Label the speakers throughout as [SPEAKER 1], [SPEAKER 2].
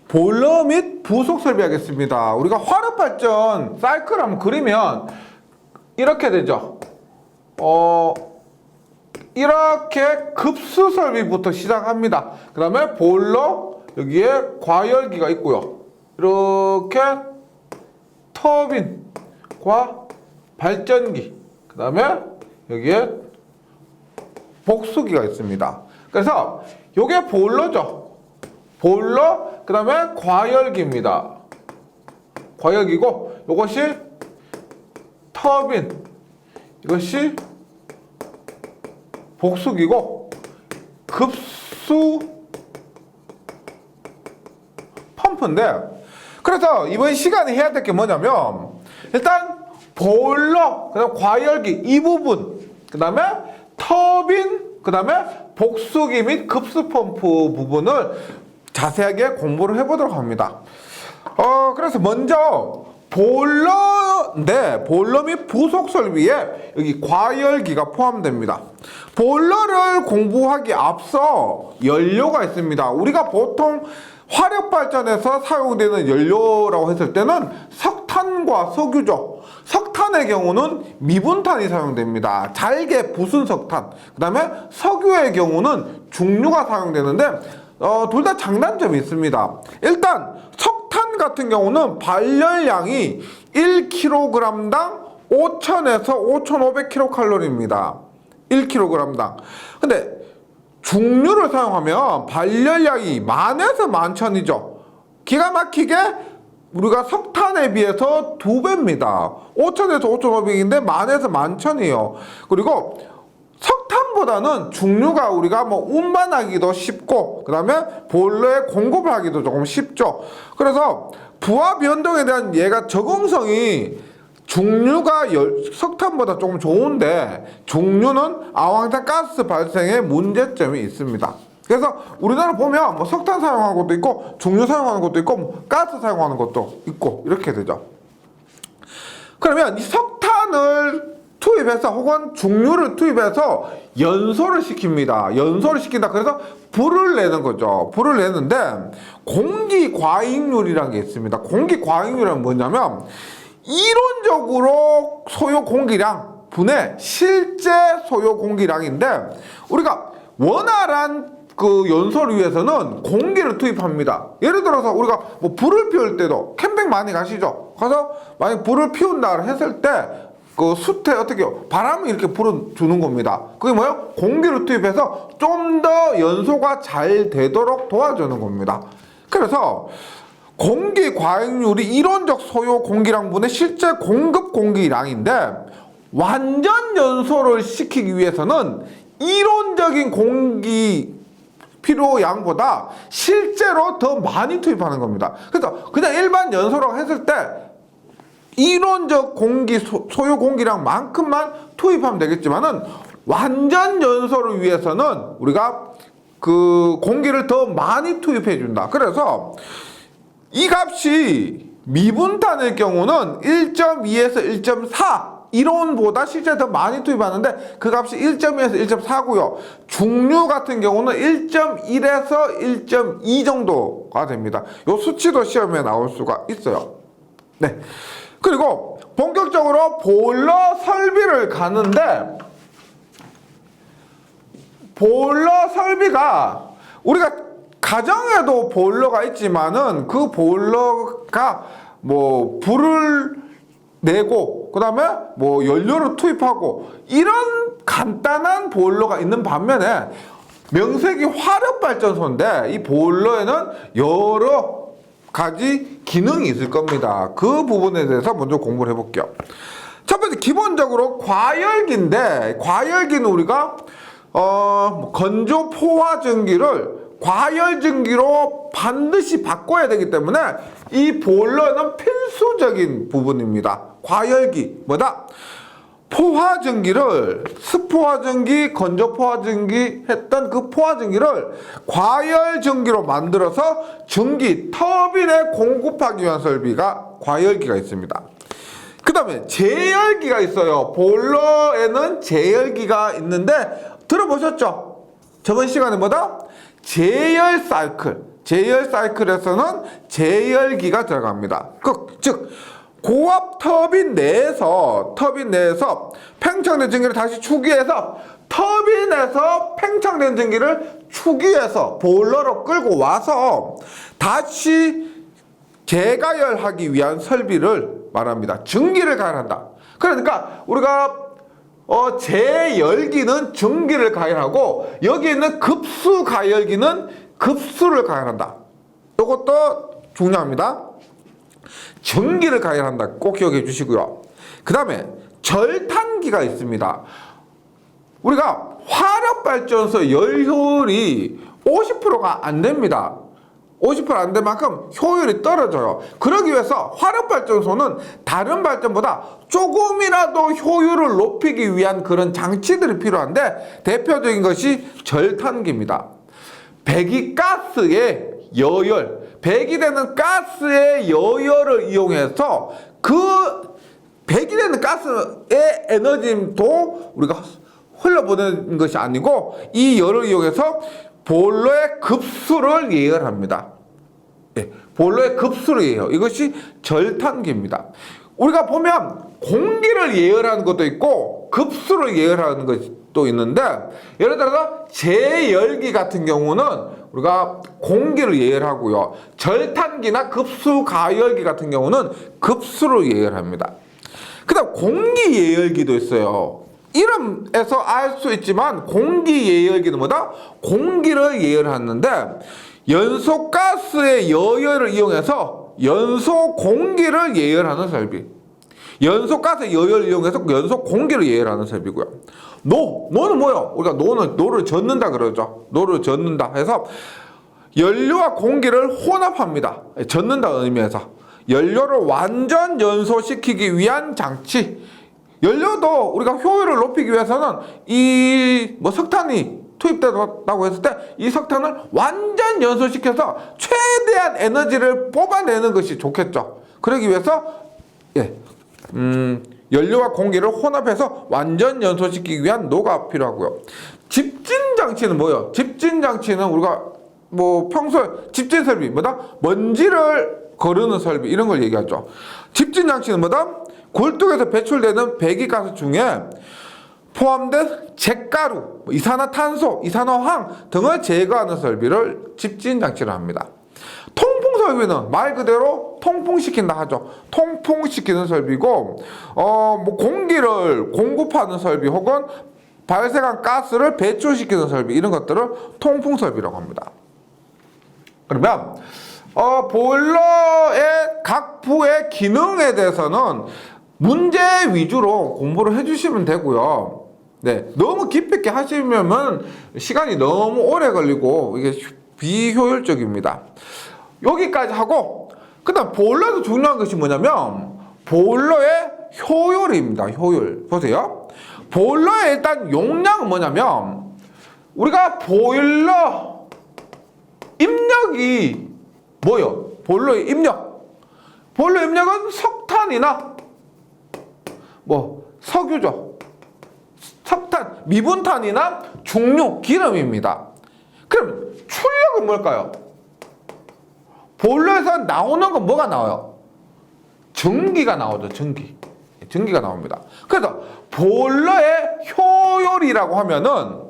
[SPEAKER 1] 보일러 및 부속 설비 하겠습니다. 우리가 화력발전 사이클 한번 그리면 이렇게 되죠. 이렇게 급수 설비부터 시작합니다. 그 다음에 보일러, 여기에 과열기가 있고요. 이렇게 터빈과 발전기, 그 다음에 여기에 복수기가 있습니다. 그래서 요게 보일러죠. 보일러, 그 다음에 과열기입니다. 과열기고, 요것이 터빈, 이것이 복수기고, 급수 펌프인데, 그래서 이번 시간에 해야 될 게 뭐냐면, 일단 보일러, 그 다음 과열기 이 부분, 그 다음에 터빈, 그 다음에 복수기 및 급수 펌프 부분을 자세하게 공부를 해보도록 합니다. 그래서 먼저 보일러인데 보일러 및 부속 설비에 여기 과열기가 포함됩니다. 보일러를 공부하기 앞서 연료가 있습니다. 우리가 보통 화력 발전에서 사용되는 연료라고 했을 때는 석탄과 석유죠. 석탄의 경우는 미분탄이 사용됩니다. 잘게 부순 석탄. 그 다음에 석유의 경우는 중류가 사용되는데 둘 다 장단점이 있습니다. 일단 석탄 같은 경우는 발열량이 1kg당 5,000에서 5,500kcal입니다. 1kg당. 근데 중류를 사용하면 발열량이 10,000에서 11,000이죠. 기가 막히게 우리가 석탄에 비해서 2배입니다. 5,000에서 5,500인데 10,000에서 11,000이에요. 그리고 석탄보다는 중류가 우리가 운반하기도 쉽고, 그 다음에 보일러에 공급을 하기도 조금 쉽죠. 그래서 부하 변동에 대한 얘가 적응성이 중류가 석탄보다 조금 좋은데, 중류는 아황산 가스 발생에 문제점이 있습니다. 그래서 우리나라 보면 석탄 사용하는 것도 있고, 중류 사용하는 것도 있고, 가스 사용하는 것도 있고, 이렇게 되죠. 그러면 이 석탄을 투입해서 혹은 중류를 투입해서 연소를 시킵니다. 연소를 시킨다. 그래서 불을 내는 거죠. 불을 내는데 공기과잉률이라는 게 있습니다. 공기과잉률은 뭐냐면 이론적으로 소요 공기량 분의 실제 소요 공기량인데, 우리가 원활한 그 연소를 위해서는 공기를 투입합니다. 예를 들어서 우리가 불을 피울 때도 캠핑 많이 가시죠. 가서 만약 불을 피운다 했을 때 그 숯에 어떻게 해요? 바람을 이렇게 불어주는 겁니다. 그게 뭐예요? 공기를 투입해서 좀 더 연소가 잘 되도록 도와주는 겁니다. 그래서 공기 과잉률이 이론적 소요 공기량분의 실제 공급 공기량인데, 완전 연소를 시키기 위해서는 이론적인 공기 필요량보다 실제로 더 많이 투입하는 겁니다. 그래서 그냥 일반 연소라고 했을 때 이론적 공기 소요 공기량만큼만 투입하면 되겠지만은, 완전 연소를 위해서는 우리가 그 공기를 더 많이 투입해 준다. 그래서 이 값이 미분탄의 경우는 1.2에서 1.4, 이론보다 실제 더 많이 투입하는데 그 값이 1.2에서 1.4고요. 중류 같은 경우는 1.1에서 1.2 정도가 됩니다. 요 수치도 시험에 나올 수가 있어요. 네. 그리고 본격적으로 보일러 설비를 가는데, 보일러 설비가 우리가 가정에도 보일러가 있지만은 그 보일러가 불을 내고 그 다음에 연료를 투입하고 이런 간단한 보일러가 있는 반면에 명색이 화력발전소인데 이 보일러에는 여러 가지 기능이 있을 겁니다. 그 부분에 대해서 먼저 공부를 해볼게요. 첫 번째, 기본적으로 과열기인데, 과열기는 우리가 건조 포화 전기를 과열전기로 반드시 바꿔야 되기 때문에 이 보일러는 필수적인 부분입니다. 과열기 뭐다? 포화전기를 스포화전기, 건조포화전기 했던 그 포화전기를 과열전기로 만들어서 전기 터빈에 공급하기 위한 설비가 과열기가 있습니다. 그 다음에 제열기가 있어요. 보일러에는 제열기가 있는데 들어보셨죠? 저번 시간에 뭐다? 제열 사이클. 제열 사이클에서는 제열기가 들어갑니다. 즉 고압 터빈 내에서 팽창된 전기를 다시 추기해서 터빈에서 팽창된 전기를 추기해서 보일러로 끌고 와서 다시 재가열하기 위한 설비를 말합니다. 증기를 가열한다. 그러니까 우리가 재열기는 증기를 가열하고 여기 있는 급수 가열기는 급수를 가열한다. 이것도 중요합니다. 증기를 가열한다. 꼭 기억해 주시고요. 그 다음에 절탄기가 있습니다. 우리가 화력발전소 열효율이 50%가 안 됩니다. 50% 안 된 만큼 효율이 떨어져요. 그러기 위해서 화력발전소는 다른 발전보다 조금이라도 효율을 높이기 위한 그런 장치들이 필요한데 대표적인 것이 절탄기입니다. 배기가스의 여열, 배기되는 가스의 여열을 이용해서 그 배기되는 가스의 에너지도 우리가 흘러보내는 것이 아니고 이 열을 이용해서 보일러의 급수를 예열합니다. 네, 보일러의 급수를 예열. 이것이 절탄기입니다. 우리가 보면 공기를 예열하는 것도 있고 급수를 예열하는 것도 있는데 예를 들어서 제열기 같은 경우는 우리가 공기를 예열하고요. 절탄기나 급수 가열기 같은 경우는 급수를 예열합니다. 그 다음 공기 예열기도 있어요. 이름에서 알 수 있지만 공기 예열기는 뭐다? 공기를 예열하는데 연소가스의 여열을 이용해서 연소 공기를 예열하는 설비. 연소가스의 여열을 이용해서 연소 공기를 예열하는 설비고요. 노는 뭐예요? 우리가 노를 젓는다 그러죠. 노를 젓는다 해서 연료와 공기를 혼합합니다. 젓는다 의미에서 연료를 완전 연소시키기 위한 장치. 연료도 우리가 효율을 높이기 위해서는 석탄이 투입된다고 했을 때 이 석탄을 완전 연소시켜서 최대한 에너지를 뽑아내는 것이 좋겠죠. 그러기 위해서 연료와 공기를 혼합해서 완전 연소시키기 위한 노가 필요하고요. 집진장치는 뭐예요? 집진장치는 우리가 평소에 집진설비 먼지를 거르는 설비 이런 걸 얘기하죠. 집진장치는 굴뚝에서 배출되는 배기가스 중에 포함된 잿가루, 이산화탄소, 이산화황 등을 제거하는 설비를 집진장치로 합니다. 통풍설비는 말 그대로 통풍시킨다 하죠. 통풍시키는 설비고 공기를 공급하는 설비 혹은 발생한 가스를 배출시키는 설비 이런 것들을 통풍설비라고 합니다. 그러면 보일러의 각 부의 기능에 대해서는 문제 위주로 공부를 해주시면 되고요. 네, 너무 깊이 있게 하시면 시간이 너무 오래 걸리고 이게 비효율적입니다. 여기까지 하고 그다음 보일러도 중요한 것이 뭐냐면 보일러의 효율입니다. 효율 보세요. 보일러의 일단 용량은 뭐냐면 우리가 보일러 입력이 뭐요? 보일러의 입력. 보일러 입력은 석탄이나 석유죠. 석탄, 미분탄이나 중류, 기름입니다. 그럼 출력은 뭘까요? 보일러에서 나오는 건 뭐가 나와요? 전기가 나오죠. 전기가 나옵니다. 그래서 보일러의 효율이라고 하면은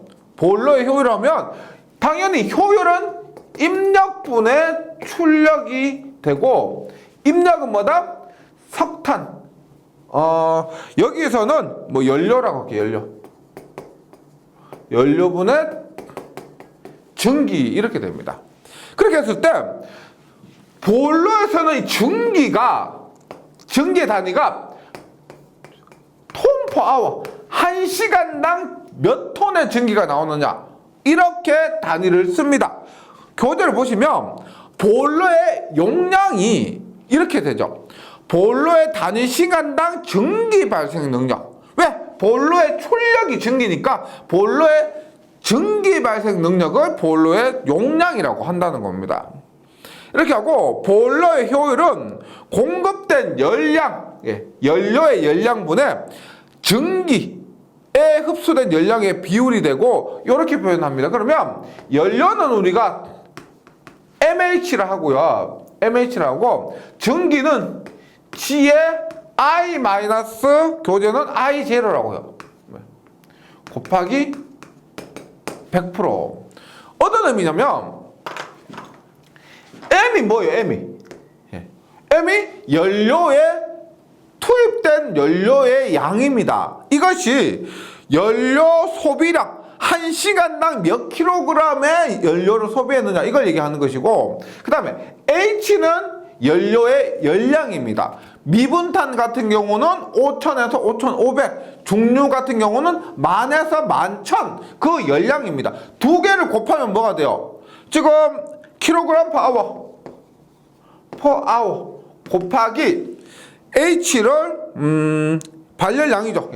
[SPEAKER 1] 당연히 효율은 입력분의 출력이 되고 입력은 뭐다? 석탄. 여기에서는 연료라고 할게요. 연료분의 전기 이렇게 됩니다. 그렇게 했을 때 보일러에서는 전기의 단위가 톤퍼아워 1시간당 몇 톤의 전기가 나오느냐 이렇게 단위를 씁니다. 교재를 보시면 보일러의 용량이 이렇게 되죠. 보일러의 단위 시간당 전기 발생 능력. 왜? 보일러의 출력이 전기니까 보일러의 전기 발생 능력을 보일러의 용량이라고 한다는 겁니다. 이렇게 하고 보일러의 효율은 공급된 열량, 연료의 열량분의 전기에 흡수된 열량의 비율이 되고 이렇게 표현합니다. 그러면 연료는 우리가 MH를 하고요. MH를 하고 전기는 G에 I 마이너스 교재는 I 제로라고요. 곱하기 100%. 어떤 의미냐면 M이 뭐예요? M이 연료에 투입된 연료의 양입니다. 이것이 연료 소비량 1시간당 몇 킬로그램의 연료를 소비했느냐 이걸 얘기하는 것이고, 그 다음에 H는 연료의 열량입니다. 미분탄 같은 경우는 5,000에서 5,500, 중류 같은 경우는 10,000에서 11,000 그 열량입니다. 두 개를 곱하면 뭐가 돼요? 지금 킬로그램 per hour 곱하기 H를 발열량이죠.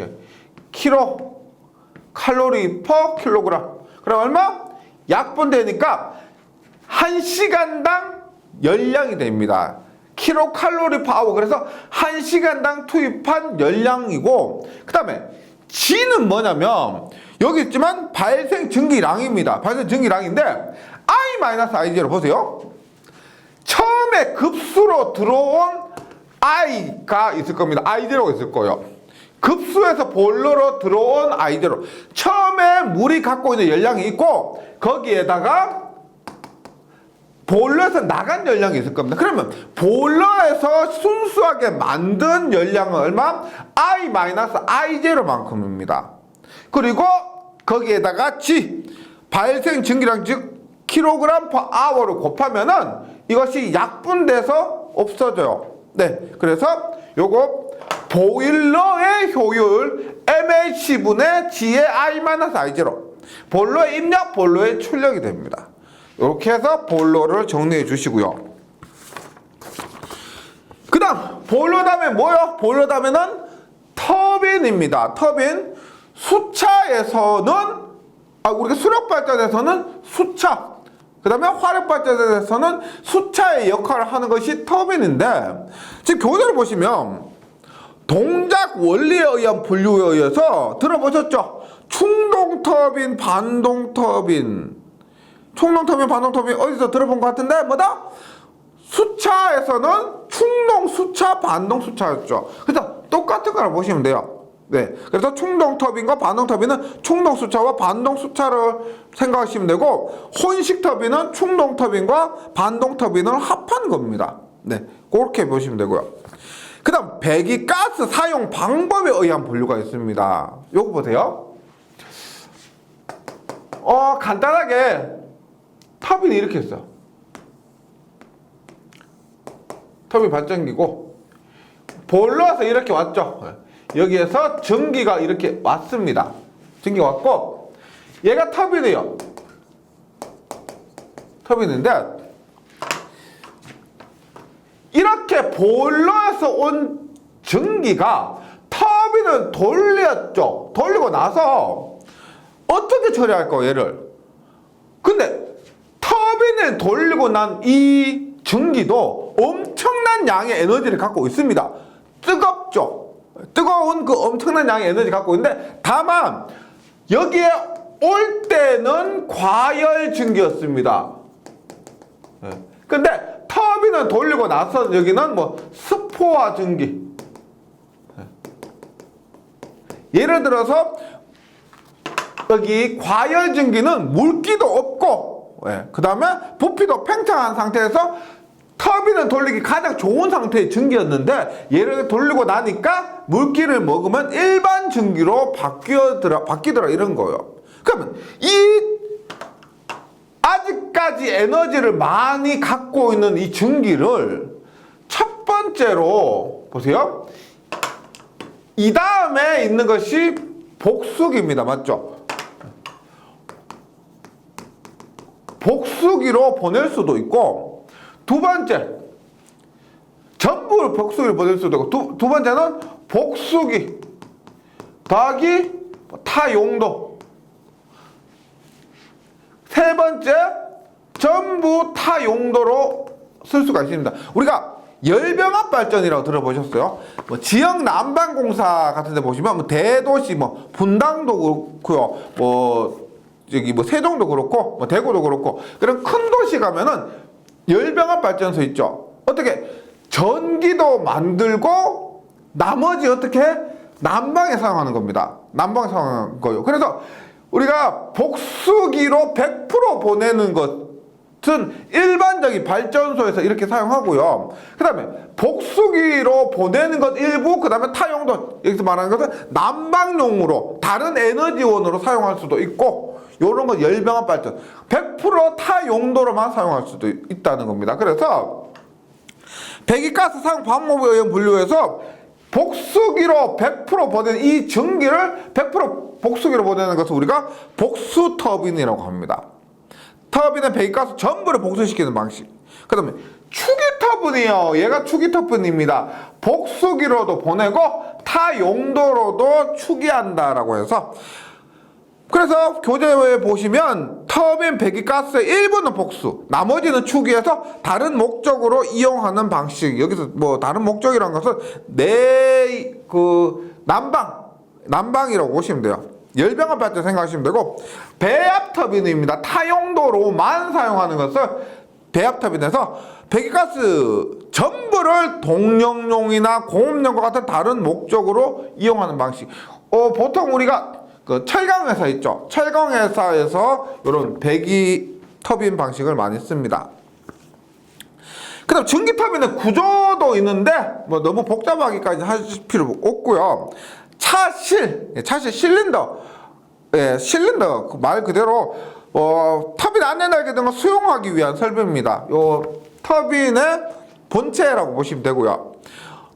[SPEAKER 1] 킬로 칼로리 per 킬로그램. 그럼 얼마? 약분되니까 1시간당 열량이 됩니다. 킬로 칼로리 파워. 그래서 1시간당 투입한 열량이고, 그 다음에 G는 뭐냐면 여기 있지만 발생 전기량입니다. 발생 전기량인데 I-I0 보세요. 처음에 급수로 들어온 I가 있을 겁니다. I0가 있을 거예요. 급수에서 보일러로 들어온 I0. 처음에 물이 갖고 있는 열량이 있고 거기에다가 보일러에서 나간 열량이 있을 겁니다. 그러면 보일러에서 순수하게 만든 열량은 얼마? I-I0만큼입니다. 그리고 거기에다가 G, 발생 전기량 즉 킬로그램 per hour를 곱하면은 이것이 약분돼서 없어져요. 네, 그래서 요거 보일러의 효율 MH분의 G의 I-I0. 보일러의 입력, 보일러의 출력이 됩니다. 이렇게 해서 보일러를 정리해 주시고요. 그 다음 보일러 다음에 뭐요? 보일러 다음에는 터빈입니다. 터빈. 수차에서는 우리가 수력발전에서는 수차, 그 다음에 화력발전에서는 수차의 역할을 하는 것이 터빈인데, 지금 교재를 보시면 동작 원리에 의한 분류에 의해서 들어보셨죠? 충동터빈, 반동터빈. 충동터빈, 반동터빈 어디서 들어본 것 같은데 뭐다? 수차에서는 충동 수차, 반동 수차였죠. 그래서 똑같은 거라 보시면 돼요. 네, 그래서 충동터빈과 반동터빈은 충동수차와 반동수차를 생각하시면 되고, 혼식터빈은 충동터빈과 반동터빈을 합한 겁니다. 네, 그렇게 보시면 되고요. 그 다음 배기가스 사용 방법에 의한 분류가 있습니다. 요거 보세요. 간단하게 터빈이 이렇게 있어요. 터빈 발전기고 보일러에서 이렇게 왔죠. 여기에서 전기가 이렇게 왔습니다. 전기가 왔고 얘가 터빈이에요. 터빈인데 이렇게 보일러에서 온 전기가 터빈을 돌렸죠. 돌리고 나서 어떻게 처리할까요, 얘를? 근데 터빈을 돌리고 난 이 전기도 엄청난 양의 에너지를 갖고 있습니다. 뜨겁죠. 뜨거운 그 엄청난 양의 에너지 갖고 있는데, 다만 여기에 올 때는 과열 전기였습니다. 근데 터빈을 돌리고 나서 여기는 뭐 스포화 전기. 예를 들어서 여기 과열 전기는 물기도 없고, 그 다음에 부피도 팽창한 상태에서 터빈을 돌리기 가장 좋은 상태의 전기였는데, 얘를 돌리고 나니까 물기를 먹으면 일반 전기로 바뀌더라 이런 거예요. 그러면 이 아직까지 에너지를 많이 갖고 있는 이 전기를 첫 번째로 보세요. 이 다음에 있는 것이 복수기입니다. 맞죠? 복수기로 보낼 수도 있고, 두 번째, 전부 복수기를 보낼 수도 있고, 두 번째는 복수기 더하기 타용도. 세 번째, 전부 타용도로 쓸 수가 있습니다. 우리가 열병합 발전이라고 들어보셨어요? 뭐 지역 난방공사 같은 데 보시면 뭐 대도시 뭐 분당도 그렇고요. 뭐 세종도 그렇고 뭐 대구도 그렇고, 그런 큰 도시 가면은 열병합 발전소 있죠. 어떻게 전기도 만들고 나머지 어떻게 난방에 사용하는 겁니다. 난방에 사용하는 거예요. 그래서 우리가 복수기로 100% 보내는 것은 일반적인 발전소에서 이렇게 사용하고요. 그 다음에 복수기로 보내는 것 일부, 그 다음에 타용도, 여기서 말하는 것은 난방용으로 다른 에너지원으로 사용할 수도 있고, 요런 건 열병합 발전 100% 타용도로만 사용할 수도 있다는 겁니다. 그래서 배기가스 사용 방법에 의한 분류에서 복수기로 100% 보내는 이 전기를 100% 복수기로 보내는 것을 우리가 복수 터빈이라고 합니다. 터빈은 배기가스 전부를 복수시키는 방식. 그 다음에 추기 터빈이요. 얘가 추기 터빈입니다. 복수기로도 보내고 타용도로도 추기한다라고 해서, 그래서 교재에 보시면 터빈 배기가스의 일부는 복수, 나머지는 추기해서 다른 목적으로 이용하는 방식. 여기서 뭐 다른 목적이라는 것은 난방이라고 보시면 돼요. 열병합 발전 생각하시면 되고, 배압 터빈입니다. 타용도로만 사용하는 것을 배압 터빈에서 배기가스 전부를 동력용이나 공업용과 같은 다른 목적으로 이용하는 방식. 보통 우리가 그 철강회사 있죠. 철강회사에서 이런 배기 터빈 방식을 많이 씁니다. 그 다음 전기 터빈의 구조도 있는데 뭐 너무 복잡하기까지 하실 필요 없고요. 차실 실린더, 실린더 말 그대로 터빈 안내 날개 등을 수용하기 위한 설비입니다. 요 터빈의 본체라고 보시면 되고요.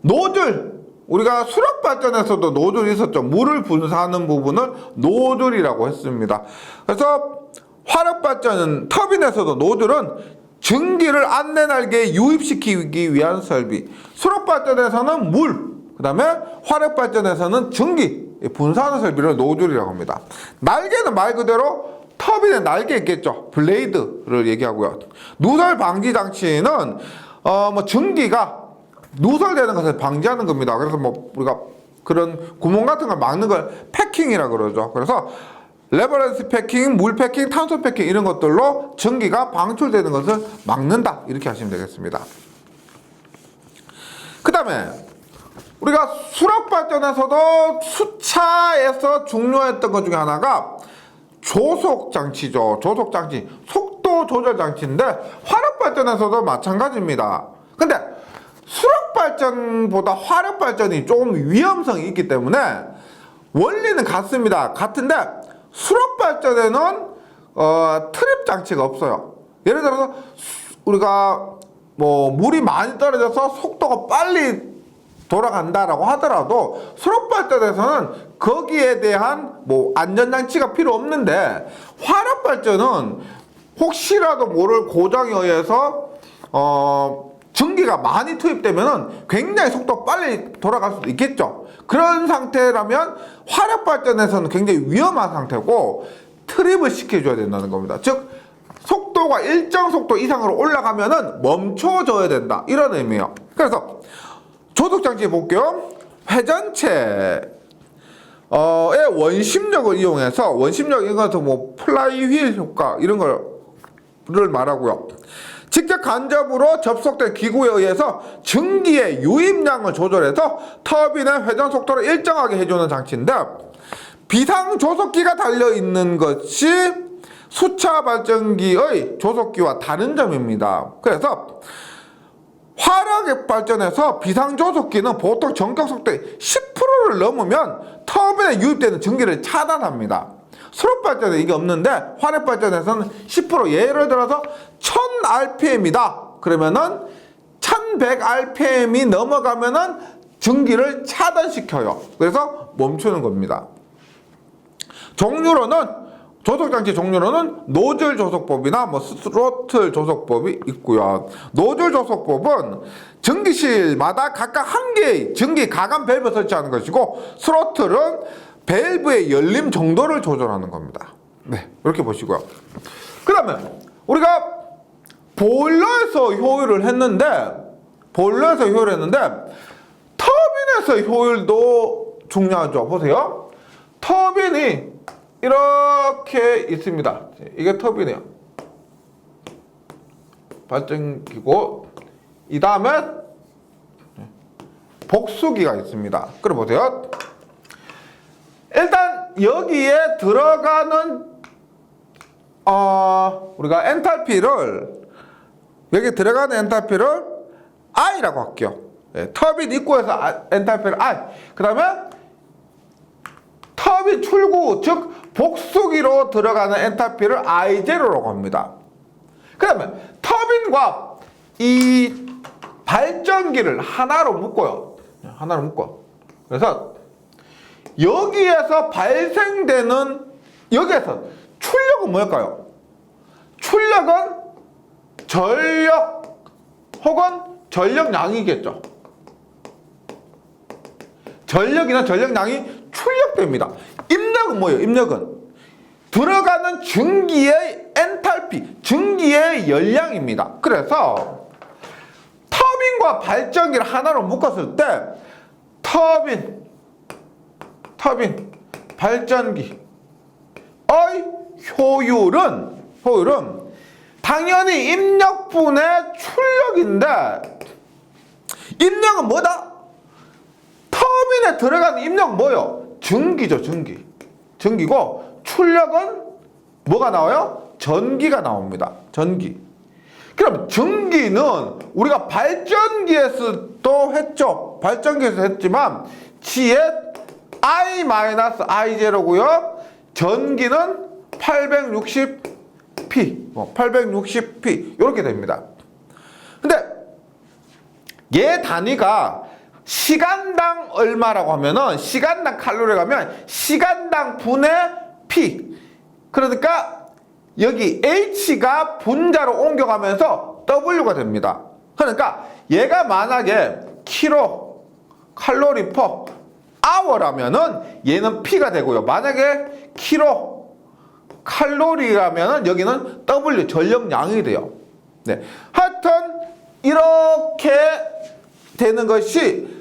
[SPEAKER 1] 노즐, 우리가 수력 발전에서도 노즐이 있었죠. 물을 분사하는 부분을 노즐이라고 했습니다. 그래서 화력 발전은 터빈에서도 노즐은 전기를 안내 날개에 유입시키기 위한 설비. 수력 발전에서는 물, 그 다음에 화력 발전에서는 전기 분사하는 설비를 노즐이라고 합니다. 날개는 말 그대로 터빈의 날개 있겠죠. 블레이드를 얘기하고요. 누설 방지 장치는 전기가 누설되는 것을 방지하는 겁니다. 그래서 뭐 우리가 그런 구멍 같은 걸 막는 걸 패킹이라 그러죠. 그래서 레버런스 패킹, 물 패킹, 탄소 패킹 이런 것들로 전기가 방출되는 것을 막는다. 이렇게 하시면 되겠습니다. 그 다음에 우리가 수력 발전에서도 수차에서 중요했던 것 중에 하나가 조속 장치죠. 조속 장치, 속도 조절 장치인데 화력 발전에서도 마찬가지입니다. 근데 수력 발전보다 화력 발전이 조금 위험성이 있기 때문에 원리는 같습니다. 같은데 수력 발전에는 트립 장치가 없어요. 예를 들어서 우리가 뭐 물이 많이 떨어져서 속도가 빨리 돌아간다라고 하더라도 수력 발전에서는 거기에 대한 뭐 안전장치가 필요 없는데, 화력 발전은 혹시라도 모를 고장에 의해서 전기가 많이 투입되면은 굉장히 속도가 빨리 돌아갈 수도 있겠죠. 그런 상태라면 화력 발전에서는 굉장히 위험한 상태고 트립을 시켜줘야 된다는 겁니다. 즉 속도가 일정 속도 이상으로 올라가면은 멈춰줘야 된다, 이런 의미예요. 그래서 조속장치 볼게요. 회전체의 원심력을 이용해서, 원심력 이런 것은 뭐 플라이휠 효과 이런 거를 말하고요. 직접 간접으로 접속된 기구에 의해서 전기의 유입량을 조절해서 터빈의 회전 속도를 일정하게 해주는 장치인데, 비상조속기가 달려있는 것이 수차 발전기의 조속기와 다른 점입니다. 그래서 화력 발전에서 비상조속기는 보통 전격 속도의 10%를 넘으면 터빈에 유입되는 전기를 차단합니다. 수력 발전에 이게 없는데 화력 발전에서는 10%, 예를 들어서 1000rpm이다. 그러면은 1100rpm이 넘어가면은 전기를 차단시켜요. 그래서 멈추는 겁니다. 종류로는, 조속장치 종류로는 노즐 조속법이나 뭐 스로틀 조속법이 있고요. 노즐 조속법은 전기실마다 각각 한 개의 전기 가감 밸브 설치하는 것이고, 스로틀은 밸브의 열림 정도를 조절하는 겁니다. 네, 이렇게 보시고요. 그 다음에 우리가 보일러에서 효율을 했는데, 터빈에서 효율도 중요하죠. 보세요. 터빈이 이렇게 있습니다. 이게 터빈이에요. 발전기고 이 다음에 복수기가 있습니다. 그래 보세요. 일단 여기에 들어가는 우리가 엔탈피를 여기 들어가는 엔탈피를 I라고 할게요. 네, 터빈 입구에서 엔탈피를 I. 그 다음에 터빈 출구 즉 복수기로 들어가는 엔탈피를 I0라고 합니다. 그 다음에 터빈과 이 발전기를 하나로 묶어요. 하나로 묶어. 그래서 여기에서 발생되는 여기에서 출력은 뭘까요? 출력은 전력 혹은 전력량이겠죠. 전력이나 전력량이 출력됩니다. 입력은 뭐예요? 입력은 들어가는 증기의 엔탈피, 증기의 열량입니다. 그래서 터빈과 발전기를 하나로 묶었을 때 터빈, 발전기의 효율은 당연히 입력분의 출력인데 입력은 뭐다? 터빈에 들어가는 입력은 뭐예요? 증기죠, 증기. 증기고 출력은 뭐가 나와요? 전기가 나옵니다. 전기. 그럼 전기는 우리가 발전기에서도 했죠. 발전기에서 했지만 G의 I-I0고요. 전기는 860P, 860P 이렇게 됩니다. 근데 얘 단위가 시간당 얼마라고 하면은 시간당 칼로리 가면 시간당 분의 P. 그러니까 여기 H가 분자로 옮겨가면서 W가 됩니다. 그러니까 얘가 만약에 킬로 칼로리 퍼 아워라면은 얘는 P가 되고요. 만약에 킬로 칼로리라면은 여기는 W 전력량이 돼요. 네. 하여튼 이렇게 되는 것이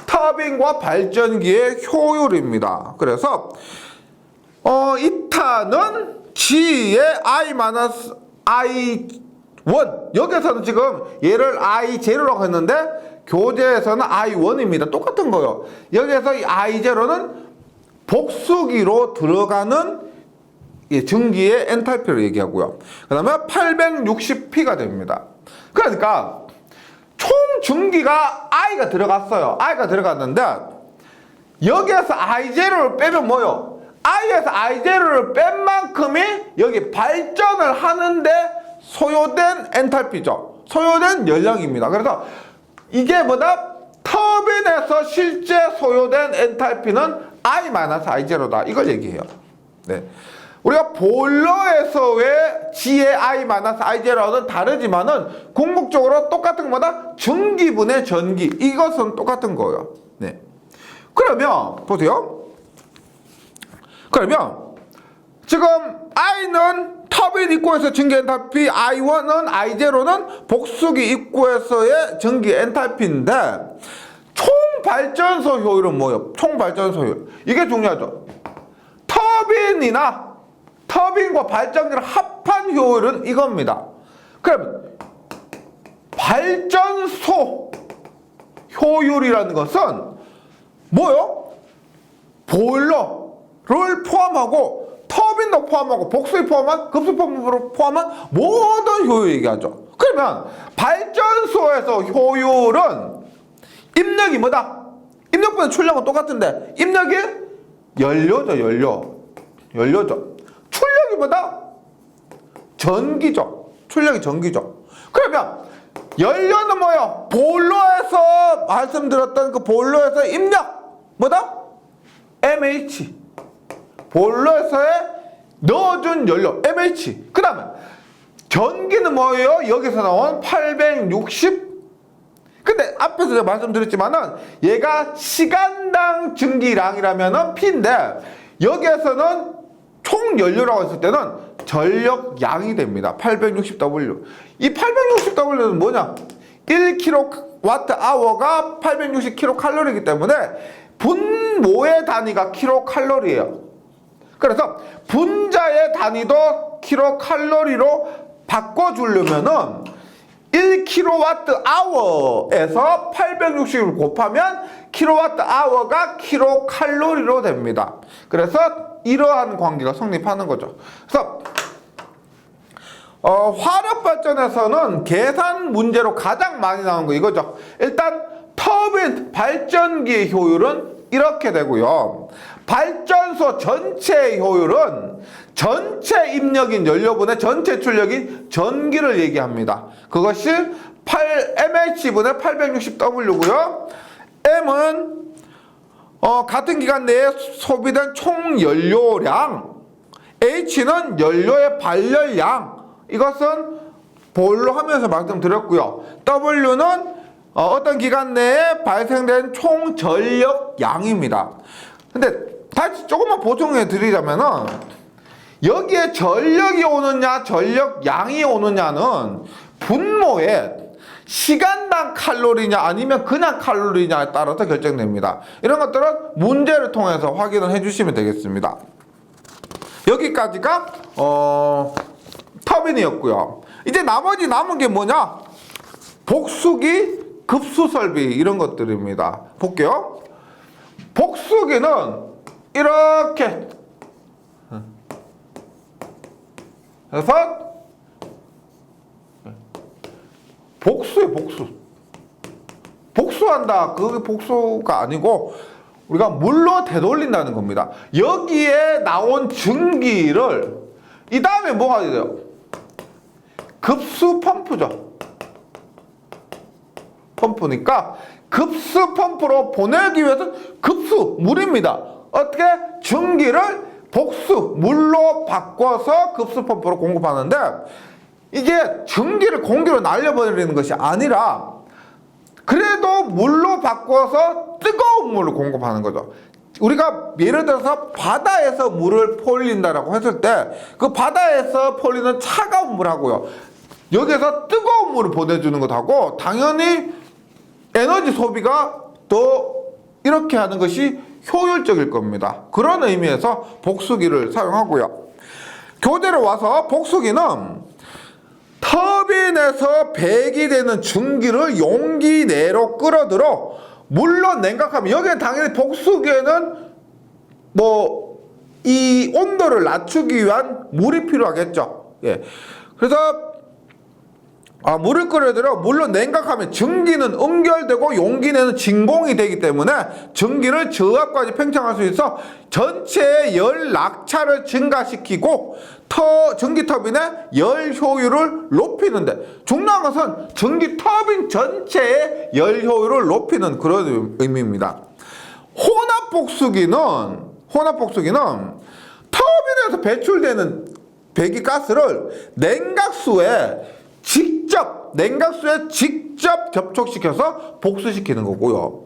[SPEAKER 1] 터빈과 발전기의 효율입니다. 그래서 이 탄은 G의 I-I1 여기서는 지금 얘를 I0라고 했는데 교재에서는 I1입니다. 똑같은 거예요. 여기에서 이 I0는 복수기로 들어가는 증기의 엔탈피를 얘기하고요. 그 다음에 860P가 됩니다. 그러니까 총 증기가 I가 들어갔어요. I가 들어갔는데 여기에서 I0를 빼면 뭐요? I에서 I0를 뺀 만큼이 여기 발전을 하는데 소요된 엔탈피죠. 소요된 열량입니다. 그래서 이게 뭐다? 터빈에서 실제 소요된 엔탈피는 I-I0다. 이걸 얘기해요. 네. 우리가 보일러에서의 G의 I-I0는 다르지만은 궁극적으로 똑같은 거다. 증기분의 전기. 이것은 똑같은 거예요. 네. 그러면 보세요. 그러면 지금 I는 터빈 입구에서 증기 엔탈피, I1은 I0는 복수기 입구에서의 증기 엔탈피인데 총 발전소 효율은 뭐예요? 총 발전소 효율. 이게 중요하죠. 터빈과 발전기를 합한 효율은 이겁니다. 그럼 발전소 효율이라는 것은 뭐요? 보일러를 포함하고 터빈도 포함하고 복수기 포함한 급수펌프를 포함한 모든 효율 얘기하죠. 그러면 발전소에서 효율은 입력이 뭐다? 입력보다 출력은 똑같은데 입력이 연료죠. 연료죠. 출력이 뭐다? 전기죠. 출력이 전기죠. 그러면 연료는 뭐예요? 보일러에서 말씀드렸던 그 보일러에서 입력 뭐다? MH. 보일러에서의 넣어준 연료 MH. 그 다음에 전기는 뭐예요? 여기서 나온 860. 근데 앞에서 제가 말씀드렸지만은 얘가 시간당 증기량이라면은 P인데 여기에서는 총 연료라고 했을 때는 전력량이 됩니다. 860W. 이 860W는 뭐냐? 1kWh가 860kcal이기 때문에 분모의 단위가 킬로칼로리예요. 그래서 분자의 단위도 킬로칼로리로 바꿔주려면은 1kWh에서 860을 곱하면 kWh가 킬로칼로리로 됩니다. 그래서 이러한 관계가 성립하는 거죠. 그래서 화력 발전에서는 계산 문제로 가장 많이 나오는 거 이거죠. 일단 터빈 발전기의 효율은 이렇게 되고요. 발전소 전체의 효율은 전체 입력인 연료분의 전체 출력인 전기를 얘기합니다. 그것이 mH분의 860W고요. M은 같은 기간 내에 소비된 총 연료량, H는 연료의 발열량, 이것은 보일러 하면서 말씀드렸고요. W는 어떤 기간 내에 발생된 총 전력량입니다. 근데 다시 조금만 보충해 드리자면은 여기에 전력이 오느냐 전력량이 오느냐는 분모에 시간당 칼로리냐 아니면 그냥 칼로리냐에 따라서 결정됩니다. 이런 것들은 문제를 통해서 확인을 해주시면 되겠습니다. 여기까지가 터빈이었고요. 이제 나머지 남은 게 뭐냐? 복수기, 급수설비 이런 것들입니다. 볼게요. 복수기는 이렇게 해서 복수예요. 복수한다. 그게 복수가 아니고 우리가 물로 되돌린다는 겁니다. 여기에 나온 증기를 이 다음에 뭐가 돼요? 급수 펌프죠. 펌프니까 급수 펌프로 보내기 위해서 급수 물입니다. 어떻게? 증기를 복수 물로 바꿔서 급수 펌프로 공급하는데 이게 증기를 공기로 날려버리는 것이 아니라 그래도 물로 바꿔서 뜨거운 물을 공급하는 거죠. 우리가 예를 들어서 바다에서 물을 퍼올린다라고 했을 때 그 바다에서 퍼올리는 차가운 물하고요, 여기서 뜨거운 물을 보내주는 것하고 당연히 에너지 소비가 더 이렇게 하는 것이 효율적일 겁니다. 그런 의미에서 복수기를 사용하고요. 교재로 와서 복수기는 터빈에서 배기되는 증기를 용기 내로 끌어들어 물로 냉각하면, 여기는 당연히 복수기에는 이 온도를 낮추기 위한 물이 필요하겠죠. 예. 그래서 물을 끌어들여 물로 냉각하면 증기는 응결되고 용기 내는 진공이 되기 때문에 증기를 저압까지 팽창할 수 있어 전체의 열 낙차를 증가시키고 전기 터빈의 열 효율을 높이는데, 중요한 것은 전기 터빈 전체의 열 효율을 높이는 그런 의미입니다. 혼합 복수기는 터빈에서 배출되는 배기가스를 냉각수에 직접 접촉시켜서 복수시키는 거고요.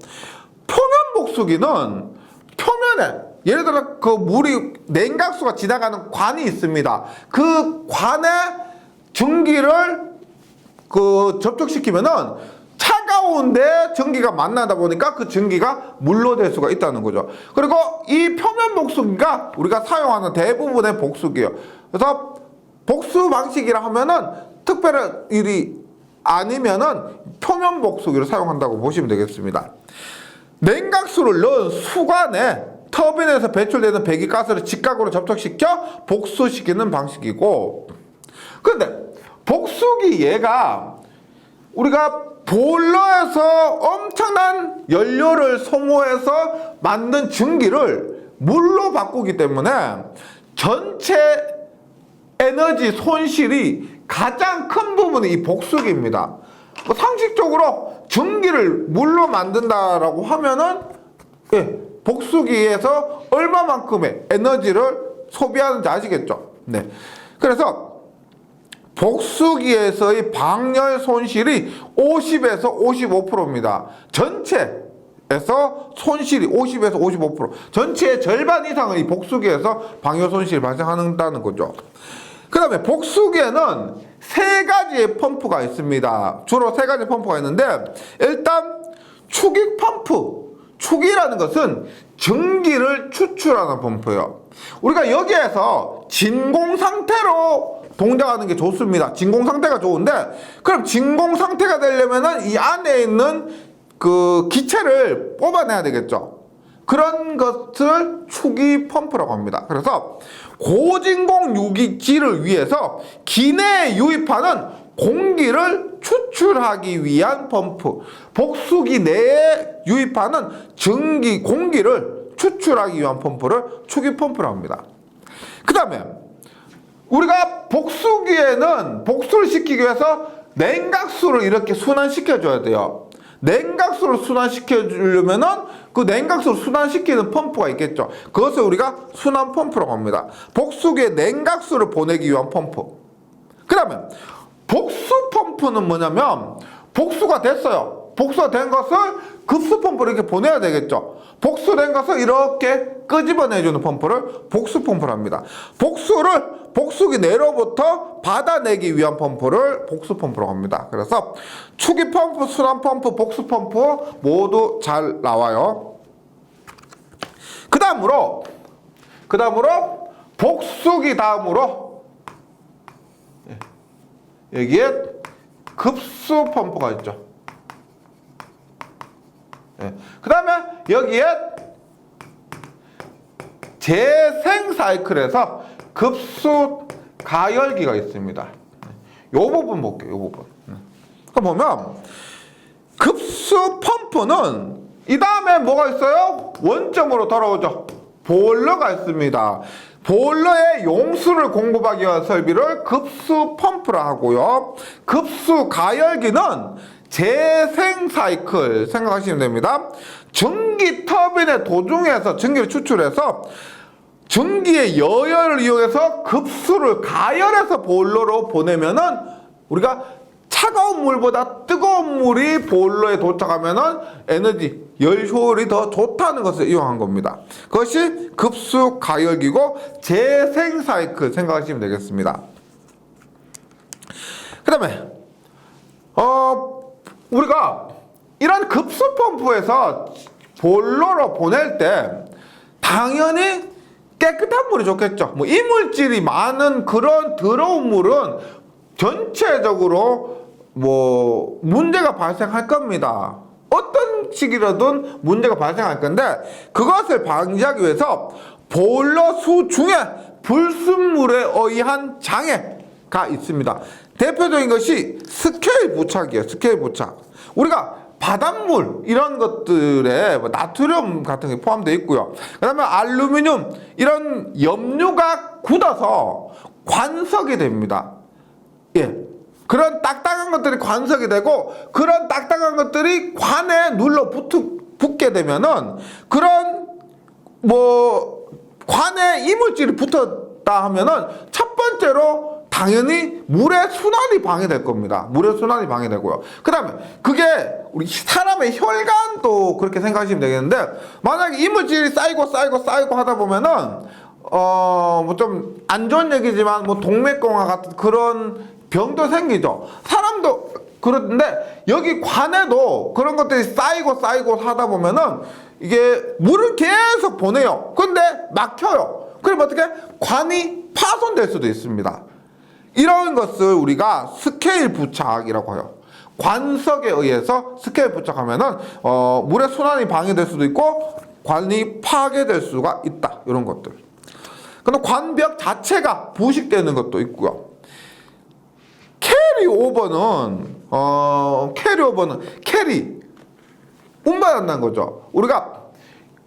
[SPEAKER 1] 표면 복수기는 표면에 예를 들어 그 물이 냉각수가 지나가는 관이 있습니다. 그 관에 전기를 접촉시키면은 차가운데 전기가 만나다 보니까 그 전기가 물로 될 수가 있다는 거죠. 그리고 이 표면 복수기가 우리가 사용하는 대부분의 복수기예요. 그래서 복수 방식이라 하면은 특별한 일이 아니면은 표면 복수기를 사용한다고 보시면 되겠습니다. 냉각수를 넣은 수관에 터빈에서 배출되는 배기가스를 직각으로 접촉시켜 복수시키는 방식이고, 그런데 복수기 얘가 우리가 보일러에서 엄청난 연료를 소모해서 만든 증기를 물로 바꾸기 때문에 전체 에너지 손실이 가장 큰 부분이 이 복수기입니다. 상식적으로 전기를 물로 만든다라고 하면은 복수기에서 얼마만큼의 에너지를 소비하는지 아시겠죠? 네. 그래서 복수기에서의 방열 손실이 50에서 55%입니다. 전체에서 손실이 50에서 55%, 전체의 절반 이상은 이 복수기에서 방열 손실이 발생한다는 거죠. 그 다음에 복수기에는 세 가지의 펌프가 있습니다. 주로 세 가지 펌프가 있는데, 일단 축익 펌프. 축이라는 것은 전기를 추출하는 펌프예요. 우리가 여기에서 진공 상태로 동작하는 게 좋습니다. 진공 상태가 좋은데, 그럼 진공 상태가 되려면은 이 안에 있는 그 기체를 뽑아내야 되겠죠. 그런 것을 추기 펌프라고 합니다. 그래서 고진공 유기질을 위해서 기내에 유입하는 공기를 추출하기 위한 펌프, 복수기 내에 유입하는 공기를 추출하기 위한 펌프를 추기 펌프라고 합니다. 그 다음에 우리가 복수기에는 복수를 시키기 위해서 냉각수를 이렇게 순환시켜줘야 돼요. 냉각수를 순환시켜주려면은 그 냉각수를 순환시키는 펌프가 있겠죠. 그것을 우리가 순환 펌프라고 합니다. 복수기에 냉각수를 보내기 위한 펌프. 그 다음에 복수 펌프는 뭐냐면, 복수가 됐어요. 복수가 된 것을 급수 펌프로 이렇게 보내야 되겠죠. 복수된 것을 이렇게 끄집어내주는 펌프를 복수 펌프로 합니다. 복수를 복수기 내로부터 받아내기 위한 펌프를 복수 펌프라고 합니다. 그래서 추기 펌프, 순환 펌프, 복수 펌프 모두 잘 나와요. 그 다음으로 복수기 다음으로 여기에 급수 펌프가 있죠. 그 다음에 여기에 재생 사이클에서 급수 가열기가 있습니다. 이 부분 볼게요. 이 부분. 그럼 보면 급수 펌프는 이 다음에 뭐가 있어요? 원점으로 돌아오죠. 보일러가 있습니다. 보일러에 용수를 공급하기 위한 설비를 급수 펌프라 하고요. 급수 가열기는 재생 사이클 생각하시면 됩니다. 전기 터빈의 도중에서 전기를 추출해서 전기의 여열을 이용해서 급수를 가열해서 보일러로 보내면은 우리가 차가운 물보다 뜨거운 물이 보일러에 도착하면은 에너지, 열 효율이 더 좋다는 것을 이용한 겁니다. 그것이 급수 가열기고 재생 사이클 생각하시면 되겠습니다. 그 다음에 우리가 이런 급수 펌프에서 보일러로 보낼 때 당연히 깨끗한 물이 좋겠죠. 뭐 이물질이 많은 그런 더러운 물은 전체적으로 뭐 문제가 발생할 겁니다. 어떤 식이라든 문제가 발생할 건데, 그것을 방지하기 위해서 보일러 수 중에 불순물에 의한 장애가 있습니다. 대표적인 것이 스케일 부착이에요. 스케일 부착. 우리가 바닷물 이런 것들에 나트륨 같은 게 포함되어 있고요. 그 다음에 알루미늄 이런 염료가 굳어서 관석이 됩니다. 예. 그런 딱딱한 것들이 관석이 되고, 그런 딱딱한 것들이 관에 눌러 붙게 되면은 그런 관에 이물질이 붙었다 하면은 첫 번째로 당연히 물의 순환이 방해될 겁니다. 물의 순환이 방해되고요. 그 다음에 그게 우리 사람의 혈관도 그렇게 생각하시면 되겠는데, 만약에 이물질이 쌓이고 하다 보면은 뭐 좀 안 좋은 얘기지만 뭐 동맥경화 같은 그런 병도 생기죠. 사람도 그런데 여기 관에도 그런 것들이 쌓이고 하다 보면은 이게 물을 계속 보내요. 근데 막혀요. 그럼 어떻게? 관이 파손될 수도 있습니다. 이런 것을 우리가 스케일 부착이라고 해요. 관석에 의해서 스케일 부착하면은 물의 순환이 방해될 수도 있고 관이 파괴될 수가 있다. 이런 것들. 그럼 관벽 자체가 부식되는 것도 있고요. 캐리 운반한다는 거죠. 우리가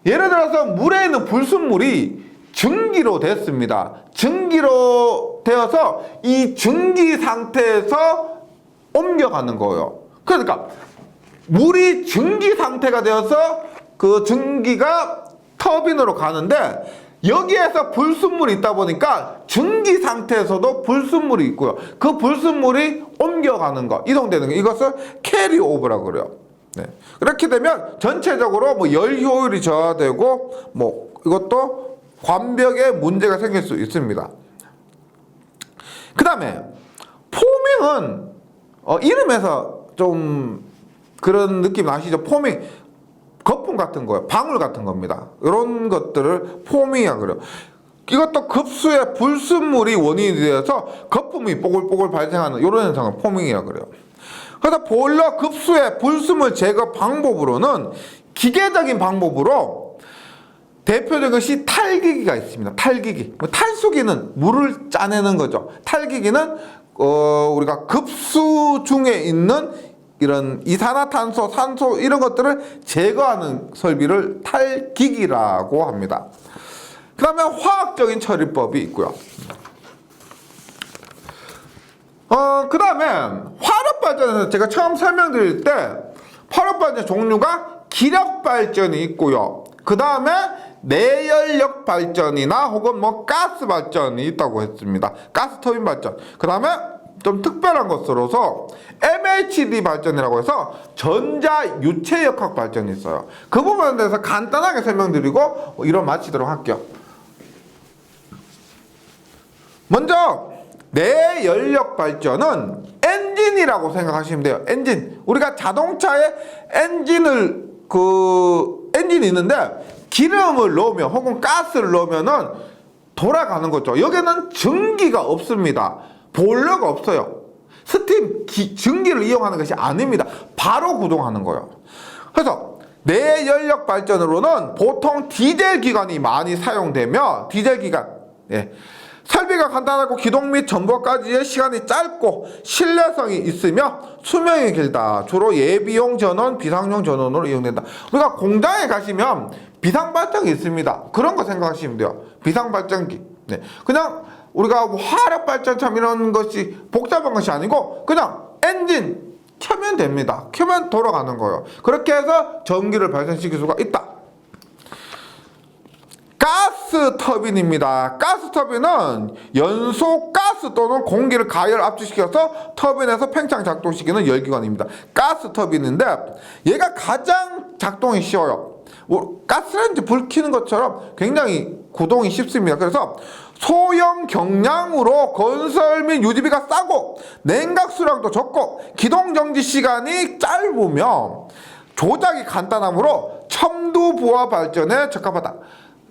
[SPEAKER 1] 예를 들어서 물에 있는 불순물이 증기로 됐습니다. 증기로 되어서 이 증기 상태에서 옮겨가는 거예요. 그러니까 물이 증기 상태가 되어서 그 증기가 터빈으로 가는데, 여기에서 불순물이 있다 보니까 증기 상태에서도 불순물이 있고요. 그 불순물이 옮겨가는 거, 이동되는 거, 이것을 캐리 오버라고 그래요. 네. 그렇게 되면 전체적으로 뭐 열 효율이 저하되고 뭐 이것도 관벽에 문제가 생길 수 있습니다. 그 다음에 포밍은 이름에서 좀 그런 느낌 아시죠? 포밍, 거품 같은 거예요. 방울 같은 겁니다. 이런 것들을 포밍이라고 그래요. 이것도 급수의 불순물이 원인이 되어서 거품이 뽀글뽀글 발생하는 이런 현상을 포밍이라고 그래요. 그래서 보일러 급수의 불순물 제거 방법으로는 기계적인 방법으로 대표적인 것이 탈기기가 있습니다. 탈기기. 탈수기는 물을 짜내는 거죠. 탈기기는 우리가 급수 중에 있는 이런 이산화탄소, 산소 이런 것들을 제거하는 설비를 탈기기라고 합니다. 그 다음에 화학적인 처리법이 있고요. 그 다음에 화력발전에서 제가 처음 설명드릴 때 화력발전 종류가 기력발전이 있고요. 그 다음에 내연력 발전이나 혹은 가스 발전이 있다고 했습니다. 가스 터빈 발전. 그 다음에 좀 특별한 것으로서 MHD 발전이라고 해서 전자 유체역학 발전이 있어요. 그 부분에 대해서 간단하게 설명드리고 이론 마치도록 할게요. 먼저 내연력 발전은 엔진이라고 생각하시면 돼요. 엔진. 우리가 자동차에 엔진이 있는데 기름을 넣으면 혹은 가스를 넣으면은 돌아가는 거죠. 여기는 전기가 없습니다. 보일러가 없어요. 스팀, 전기를 이용하는 것이 아닙니다. 바로 구동하는 거예요. 그래서 내연력 발전으로는 보통 디젤 기관이 많이 사용되며 디젤 기관, 설비가 간단하고 기동 및 점검까지의 시간이 짧고 신뢰성이 있으며 수명이 길다. 주로 예비용 전원, 비상용 전원으로 이용된다. 우리가 공장에 가시면 비상발전기 있습니다. 그런 거 생각하시면 돼요. 비상발전기. 그냥 우리가 화력발전 참 이런 것이 복잡한 것이 아니고 그냥 엔진 켜면 됩니다. 켜면 돌아가는 거예요. 그렇게 해서 전기를 발생시킬 수가 있다. 가스 터빈입니다. 가스 터빈은 연소 가스 또는 공기를 가열 압축시켜서 터빈에서 팽창 작동시키는 열기관입니다. 가스 터빈인데 얘가 가장 작동이 쉬워요. 가스레인지 불 켜는 것처럼 굉장히 구동이 쉽습니다. 그래서 소형 경량으로 건설 및 유지비가 싸고 냉각 수량도 적고 기동 정지 시간이 짧으며 조작이 간단하므로 첨두 부하 발전에 적합하다.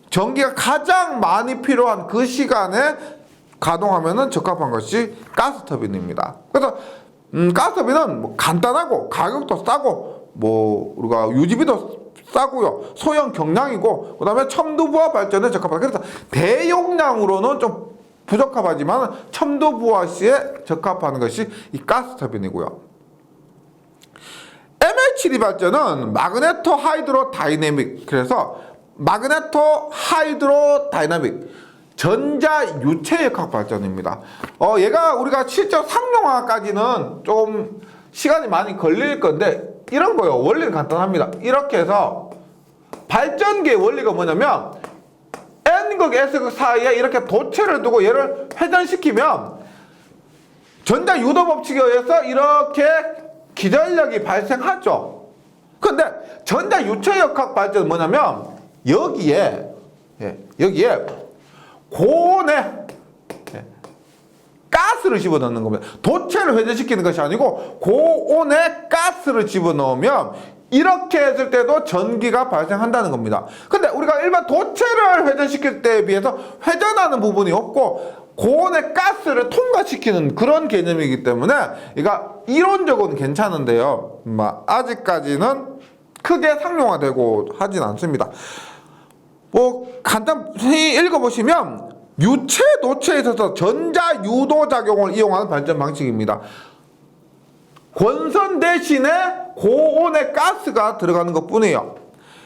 [SPEAKER 1] 전기가 가장 많이 필요한 그 시간에 가동하면 적합한 것이 가스터빈입니다. 그래서 가스터빈은 간단하고 가격도 싸고 우리가 유지비도 싸고요. 소형 경량이고 그 다음에 첨두부하 발전에 적합하다. 그래서 대용량으로는 좀 부적합하지만 첨두부하 시에 적합한 것이 이 가스터빈이고요. MHD 발전은 마그네토 하이드로 다이내믹, 그래서 마그네토 하이드로 다이나믹 전자 유체역학 발전입니다. 얘가 우리가 실제 상용화까지는 좀 시간이 많이 걸릴 건데 이런 거요. 원리는 간단합니다. 이렇게 해서 발전기의 원리가 뭐냐면 N극, S극 사이에 이렇게 도체를 두고 얘를 회전시키면 전자 유도 법칙에 의해서 이렇게 기전력이 발생하죠. 근데 전자 유체역학 발전은 뭐냐면 여기에 고온에 가스를 집어넣는 겁니다. 도체를 회전시키는 것이 아니고 고온에 가스를 집어넣으면 이렇게 했을 때도 전기가 발생한다는 겁니다. 근데 우리가 일반 도체를 회전시킬 때에 비해서 회전하는 부분이 없고 고온의 가스를 통과시키는 그런 개념이기 때문에 이거 이론적으로는 괜찮은데요. 아직까지는 크게 상용화되고 하진 않습니다. 간단히 읽어보시면 유체 도체에 있어서 전자 유도 작용을 이용하는 발전 방식입니다. 권선 대신에 고온의 가스가 들어가는 것 뿐이에요.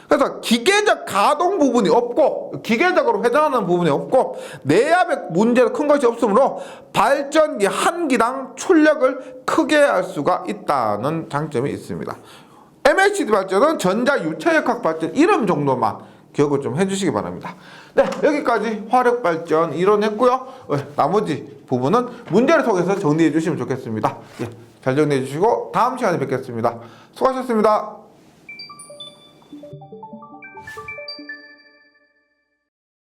[SPEAKER 1] 그래서 기계적 가동 부분이 없고 기계적으로 회전하는 부분이 없고 내압의 문제도 큰 것이 없으므로 발전기 한 기당 출력을 크게 할 수가 있다는 장점이 있습니다. MHD 발전은 전자 유체역학 발전 이름 정도만 기억을 좀 해주시기 바랍니다. 네, 여기까지 화력 발전 이론했고요. 나머지 부분은 문제를 통해서 정리해 주시면 좋겠습니다. 잘 정리해 주시고 다음 시간에 뵙겠습니다. 수고하셨습니다.